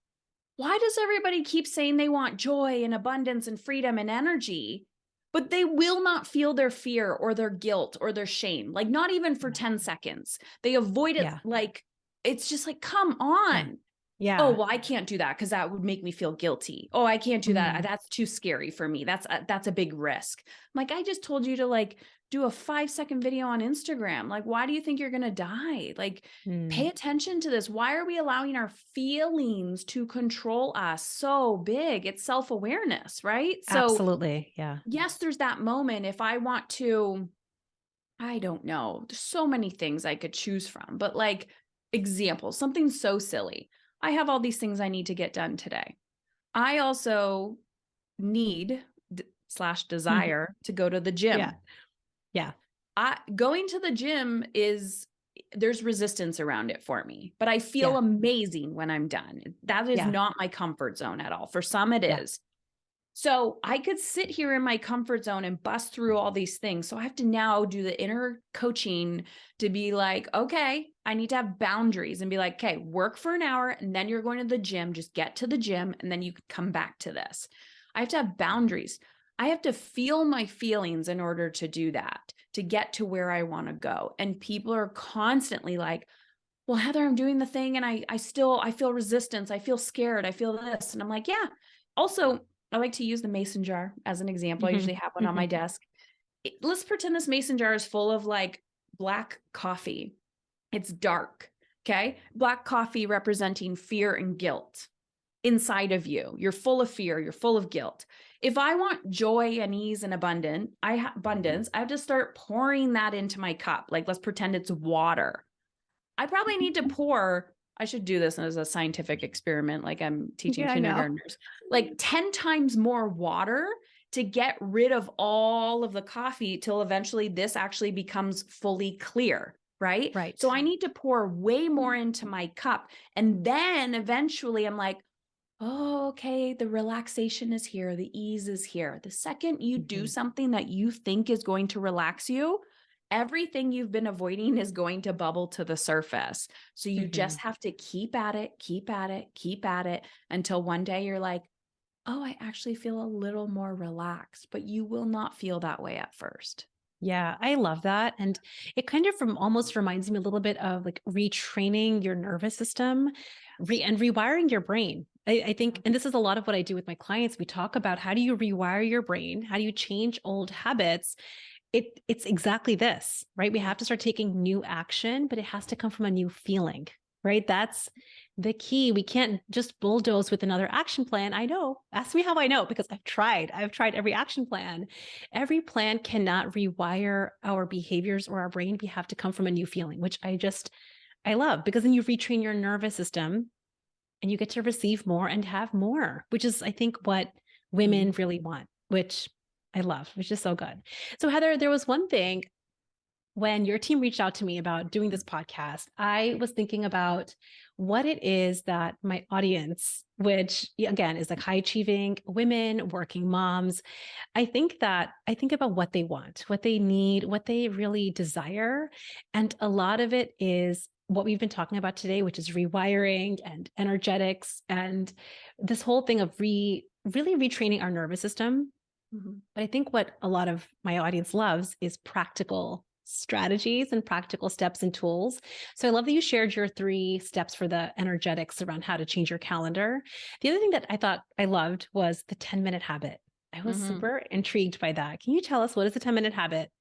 why does everybody keep saying they want joy and abundance and freedom and energy, but they will not feel their fear or their guilt or their shame? Like, not even for 10 seconds. They avoid it. Yeah. Like, it's just like, come Yeah. on. Oh, Yeah. well, I can't do that because that would make me feel guilty. Oh, I can't do that. Mm. That's too scary for me. That's a big risk. Like, I just told you to like do a 5-second video on Instagram. Like, why do you think you're going to die? Like, Mm. pay attention to this. Why are we allowing our feelings to control us so big? It's self-awareness, right? So Absolutely. Yeah. yes, there's that moment. If I want to, I don't know, there's so many things I could choose from, but like examples, something so silly. I have all these things I need to get done today. I also need slash Mhm. desire to go to the Yeah. gym. Yeah. Going to the gym there's resistance around it for me, but I feel Yeah. amazing when I'm done. That is Yeah. not my comfort zone at all. For some it Yeah. is. So I could sit here in my comfort zone and bust through all these things. So I have to now do the inner coaching to be like, okay, I need to have boundaries and be like, okay, work for an hour and then you're going to the gym. Just get to the gym and then you can come back to this. I have to have boundaries. I have to feel my feelings in order to do that, to get to where I want to go. And people are constantly like, well, Heather, I'm doing the thing and I feel resistance. I feel scared. I feel this. And I'm like, yeah. Also, I like to use the mason jar as an example. I Hmm. usually have one on Hmm. my desk. Let's pretend this mason jar is full of like black coffee. It's dark. Okay. Black coffee representing fear and guilt inside of you. You're full of fear. You're full of guilt. If I want joy and ease and abundance, I have to start pouring that into my cup. Like, let's pretend it's water. I probably need to pour, I should do this as a scientific experiment, like I'm teaching Yeah, I know. kindergartners, like 10 times more water to get rid of all of the coffee till eventually this actually becomes fully clear, right? Right. So I need to pour way more into my cup. And then eventually I'm like, oh, okay, the relaxation is here, the ease is here. The second you do Hmm. something that you think is going to relax you, everything you've been avoiding is going to bubble to the surface. So you Hmm. just have to keep at it, keep at it, keep at it until one day you're like, oh, I actually feel a little more relaxed, but you will not feel that way at first. Yeah, I love that. And it kind of almost reminds me a little bit of like retraining your nervous system Yes. and rewiring your brain. I think, and this is a lot of what I do with my clients. We talk about how do you rewire your brain? How do you change old habits? It's exactly this, right? We have to start taking new action, but it has to come from a new feeling. right? That's the key. We can't just bulldoze with another action plan. I know. Ask me how I know, because I've tried. I've tried every action plan. Every plan cannot rewire our behaviors or our brain. We have to come from a new feeling, which I love, because then you retrain your nervous system and you get to receive more and have more, which is, I think, what women really want, which I love, which is so good. So Heather, there was one thing when your team reached out to me about doing this podcast, I was thinking about what it is that my audience, which again is like high achieving women, working moms, I think about what they want, what they need, what they really desire. And a lot of it is what we've been talking about today, which is rewiring and energetics and this whole thing of really retraining our nervous system. But I think what a lot of my audience loves is practical strategies and practical steps and tools. So I love that you shared your 3 steps for the energetics around how to change your calendar. The other thing that I thought I loved was the 10-minute habit. I was super intrigued by that. Can you tell us, what is the 10-minute habit?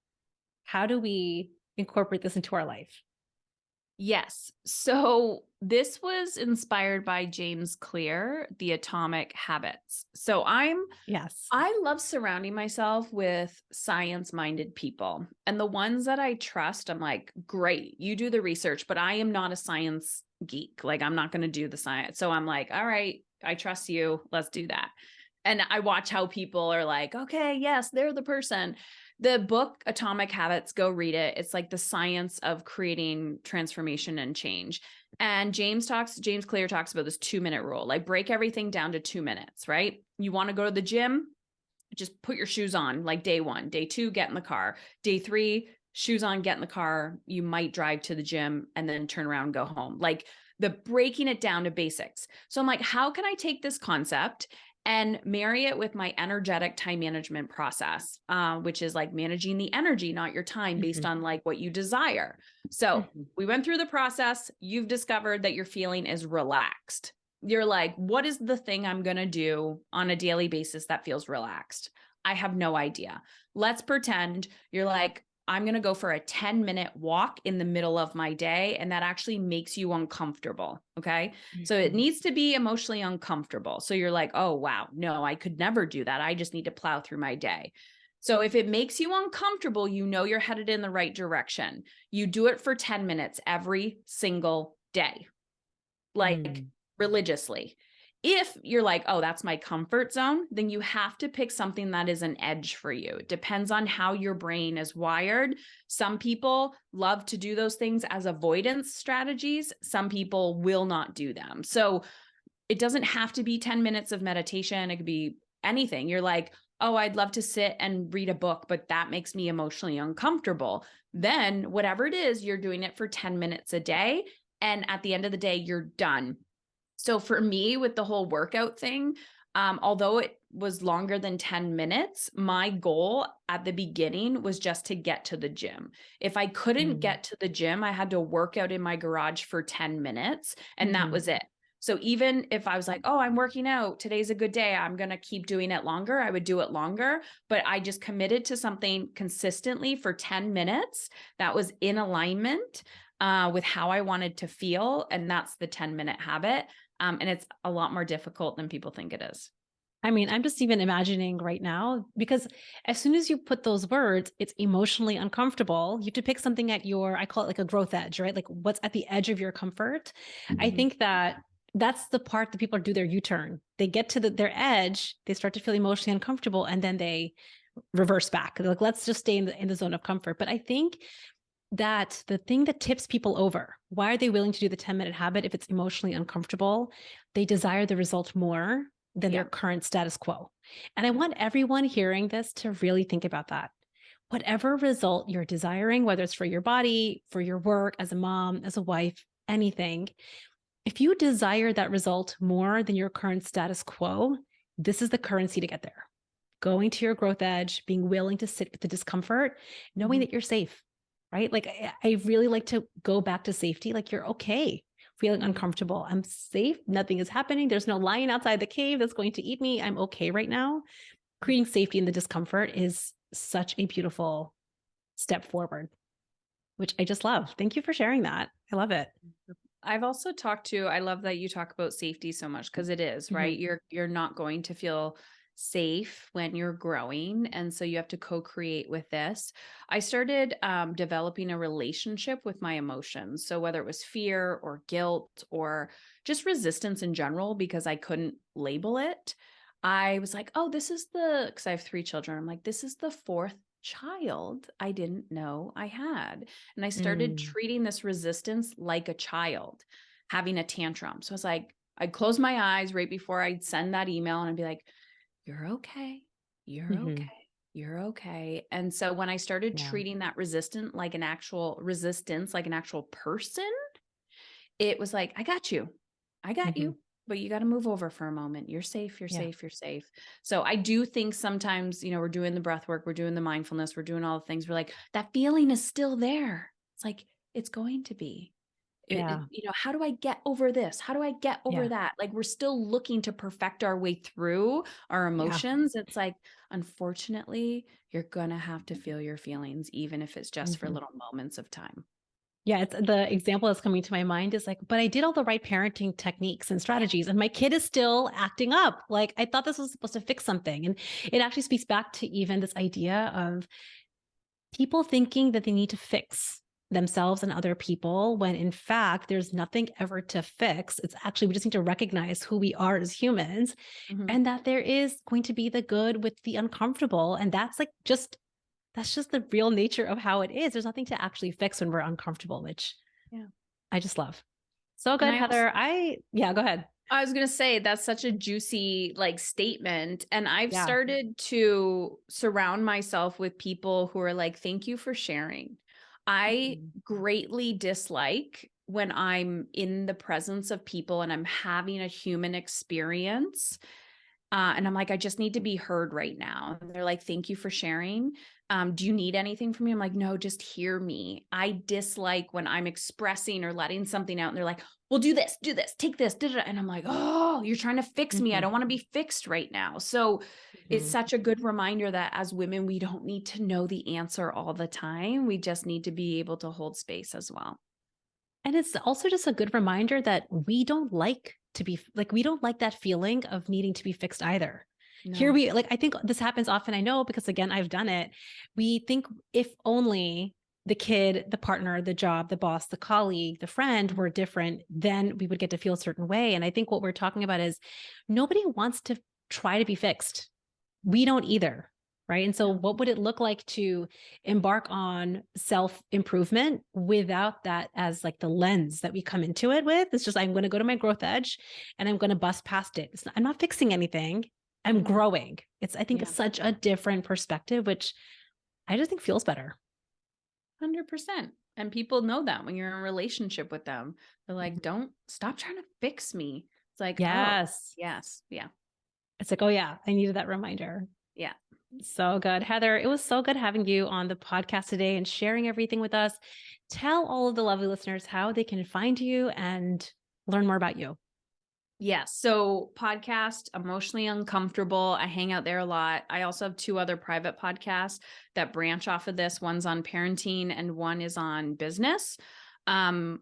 How do we incorporate this into our life? Yes. So this was inspired by James Clear, The Atomic Habits. Yes. I love surrounding myself with science-minded people. And the ones that I trust, I'm like, great, you do the research, but I am not a science geek. Like, I'm not going to do the science. So I'm like, all right, I trust you. Let's do that. And I watch how people are like, okay, yes, they're the person. The book Atomic Habits, go read it. It's like the science of creating transformation and change. And James Clear talks about this 2-minute rule, like break everything down to 2 minutes, right? You want to go to the gym, just put your shoes on, like day 1. Day 2, get in the car. Day 3, shoes on, get in the car. You might drive to the gym and then turn around, go home. Like the breaking it down to basics. So I'm like, how can I take this concept and marry it with my energetic time management process, which is like managing the energy, not your time, based on like what you desire. So we went through the process. You've discovered that your feeling is relaxed. You're like, what is the thing I'm going to do on a daily basis that feels relaxed? I have no idea. Let's pretend you're like, I'm going to go for a 10-minute walk in the middle of my day. And that actually makes you uncomfortable. Okay. So it needs to be emotionally uncomfortable. So you're like, oh, wow, no, I could never do that. I just need to plow through my day. So if it makes you uncomfortable, you know you're headed in the right direction. You do it for 10 minutes every single day, like religiously. If you're like, oh, that's my comfort zone, then you have to pick something that is an edge for you. It depends on how your brain is wired. Some people love to do those things as avoidance strategies. Some people will not do them. So it doesn't have to be 10 minutes of meditation. It could be anything. You're like, oh, I'd love to sit and read a book, but that makes me emotionally uncomfortable. Then whatever it is, you're doing it for 10 minutes a day. And at the end of the day, you're done. So for me, with the whole workout thing, although it was longer than 10 minutes, my goal at the beginning was just to get to the gym. If I couldn't get to the gym, I had to work out in my garage for 10 minutes, and that was it. So even if I was like, oh, I'm working out, today's a good day, I'm going to keep doing it longer, I would do it longer. But I just committed to something consistently for 10 minutes that was in alignment with how I wanted to feel. And that's the 10-minute habit. And it's a lot more difficult than people think it is. I mean, I'm just even imagining right now, because as soon as you put those words, it's emotionally uncomfortable. You have to pick something at your, I call it like a growth edge, right? Like what's at the edge of your comfort. I think that that's the part that people do their U-turn. They get to their edge, they start to feel emotionally uncomfortable, and then they reverse back. They're like, let's just stay in the zone of comfort. But I think that the thing that tips people over, why are they willing to do the 10-minute habit if it's emotionally uncomfortable? They desire the result more than their current status quo. And I want everyone hearing this to really think about that. Whatever result you're desiring, whether it's for your body, for your work, as a mom, as a wife, anything, if you desire that result more than your current status quo, this is the currency to get there. Going to your growth edge, being willing to sit with the discomfort, knowing that you're safe, right? Like I really like to go back to safety. Like you're okay, feeling uncomfortable. I'm safe. Nothing is happening. There's no lion outside the cave that's going to eat me. I'm okay right now. Creating safety in the discomfort is such a beautiful step forward, which I just love. Thank you for sharing that. I love it. I've also talked to, I love that you talk about safety so much because it is, right? Mhm. You're not going to feel safe when you're growing. And so you have to co-create with this. I started developing a relationship with my emotions. So whether it was fear or guilt or just resistance in general, because I couldn't label it, I was like, oh, this is the, because I have 3 children. I'm like, this is the fourth child I didn't know I had. And I started Mm. treating this resistance like a child having a tantrum. So I was like, I'd close my eyes right before I'd send that email and I'd be like, you're okay. You're okay. Mhm. You're okay. And so when I started Yeah. treating that resistance like an actual person, it was like, I got you. I got Mhm. you. But you got to move over for a moment. You're safe. You're Yeah. safe. You're safe. So I do think sometimes, we're doing the breath work, we're doing the mindfulness, we're doing all the things. We're like, that feeling is still there. It's like, it's going to be. Yeah. How do I get over this? How do I get over Yeah. that? Like, we're still looking to perfect our way through our Yeah. emotions. It's like, unfortunately, you're going to have to feel your feelings, even if it's just for Mhm. little moments of time. Yeah, it's the example that's coming to my mind is like, but I did all the right parenting techniques and strategies, and my kid is still acting up. Like, I thought this was supposed to fix something. And it actually speaks back to even this idea of people thinking that they need to fix themselves and other people when in fact there's nothing ever to fix. It's actually, we just need to recognize who we are as humans, Mhm. and that there is going to be the good with the uncomfortable. And that's like that's just the real nature of how it is. There's nothing to actually fix when we're uncomfortable, which Yeah. I just love. So And good, Heather. Yeah, go ahead. I was going to say that's such a juicy like statement. And I've Yeah. started to surround myself with people who are like, thank you for sharing. I Mhm. greatly dislike when I'm in the presence of people and I'm having a human experience. And I'm like, I just need to be heard right now. And they're like, thank you for sharing. Do you need anything from me? I'm like, no, just hear me. I dislike when I'm expressing or letting something out and they're like, well, do this, take this. Da, da, da. And I'm like, oh, you're trying to fix me. I Mhm. don't want to be fixed right now. So it's Mhm. such a good reminder that as women, we don't need to know the answer all the time. We just need to be able to hold space as well. And it's also just a good reminder that we don't like to be like, we don't like that feeling of needing to be fixed either. Here No. we like, I think this happens often. I know because again, I've done it. We think if only the kid, the partner, the job, the boss, the colleague, the friend were different, then we would get to feel a certain way. And I think what we're talking about is nobody wants to try to be fixed. We don't either. Right. And so, No. what would it look like to embark on self improvement without that as like the lens that we come into it with? It's just, I'm going to go to my growth edge and I'm going to bust past it. I'm not fixing anything. I'm Mhm. growing. I think, Yeah. it's such a different perspective, which I just think feels better. 100%. And people know that when you're in a relationship with them. They're like, Mhm. don't stop trying to fix me. It's like, oh, Yes. yes. Yeah. It's like, oh, yeah, I needed that reminder. Yeah. So good. Heather, it was so good having you on the podcast today and sharing everything with us. Tell all of the lovely listeners how they can find you and learn more about you. Yes. So, podcast, Emotionally Uncomfortable. I hang out there a lot. I also have 2 other private podcasts that branch off of this. One's on parenting and one is on business. I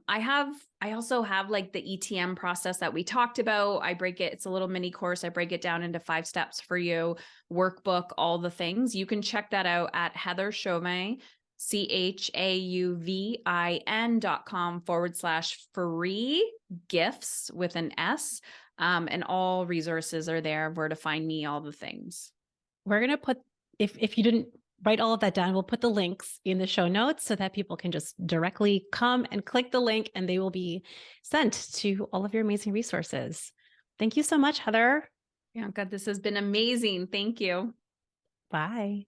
also have like the ETM process that we talked about. I break it, it's a little mini course. I break it down into 5 steps for you, workbook, all the things. You can check that out at Heather Chauvin, CHAUVIN.com/free gifts with an S. And all resources are there, where to find me, all the things. We're going to put, if you didn't write all of that down, we'll put the links in the show notes so that people can just directly come and click the link and they will be sent to all of your amazing resources. Thank you so much, Heather. Yeah, God, this has been amazing. Thank you. Bye.